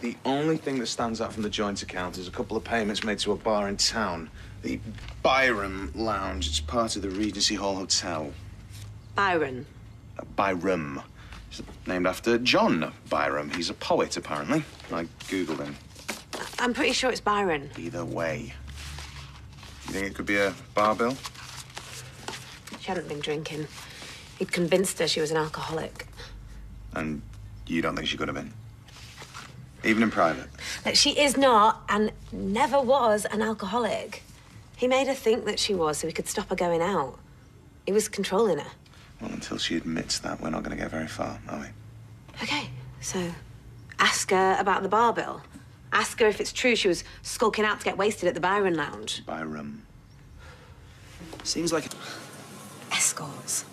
The only thing that stands out from the joint account is a couple of payments made to a bar in town. The Byram Lounge. It's part of the Regency Hall Hotel. Byron? Byram. It's named after John Byram. He's a poet, apparently. I Googled him. I'm pretty sure it's Byron. Either way. You think it could be a bar bill? She hadn't been drinking. He'd convinced her she was an alcoholic. And you don't think she could have been? Even in private? Look, she is not, and never was, an alcoholic. He made her think that she was so he could stop her going out. He was controlling her. Well, until she admits that, we're not going to get very far, are we? Okay, so ask her about the bar bill. Ask her if it's true she was skulking out to get wasted at the Byron Lounge. Byram. Seems like... Escorts.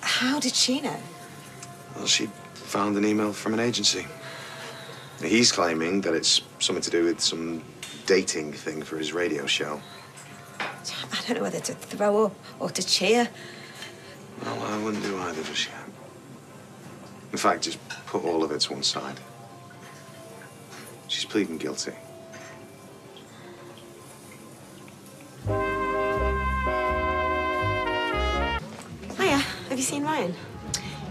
How did she know? Well, she found an email from an agency. He's claiming that it's something to do with some dating thing for his radio show. I don't know whether to throw up or to cheer. Well, I wouldn't do either just yet. In fact, just put all of it to one side. She's pleading guilty. Hiya, have you seen Ryan?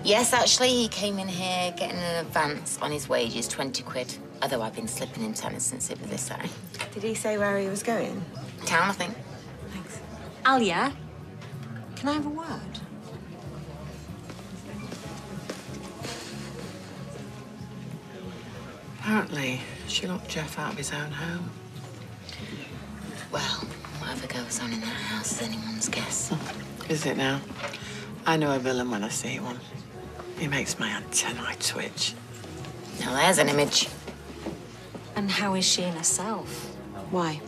Yes, actually, he came in here getting an advance on his wages, 20 quid. Although I've been slipping him tenner since it was this day. Did he say where he was going? Town, I think. Thanks. Alya, can I have a word? Apparently, she locked Jeff out of his own home. Well, whatever goes on in that house is anyone's guess. Is it now? I know a villain when I see one. He makes my antennae twitch. Now there's an image. And how is she in herself? Why?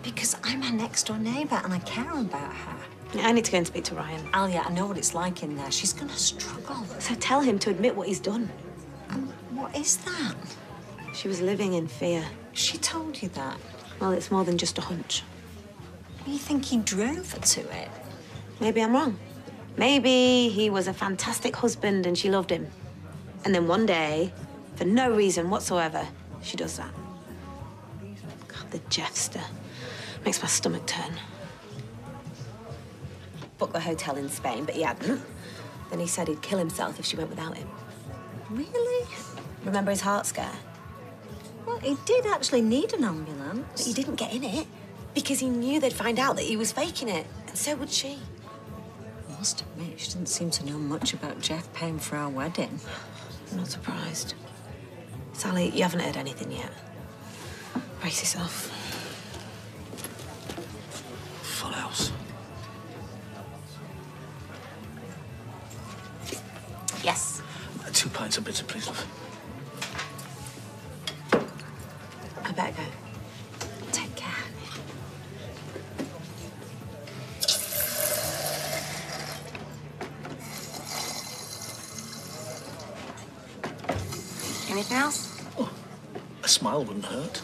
Because I'm her next-door neighbour and I care about her. I need to go and speak to Ryan. Alya, I know what it's like in there. She's gonna struggle. So tell him to admit what he's done. And what is that? She was living in fear. She told you that? Well, it's more than just a hunch. You think he drove her to it? Maybe I'm wrong. Maybe he was a fantastic husband and she loved him. And then one day, for no reason whatsoever, she does that. God, the Jeffster. Makes my stomach turn. Booked the hotel in Spain, but he hadn't. Then he said he'd kill himself if she went without him. Really? Remember his heart scare? Well, he did actually need an ambulance. But he didn't get in it because he knew they'd find out that he was faking it. And so would she. I must admit, she didn't seem to know much about Jeff paying for our wedding. I'm not surprised. Sally, you haven't heard anything yet. Brace yourself. Full house. Yes. 2 pints of bitter, please, love. I better go. Take care. Anything else? Oh, a smile wouldn't hurt.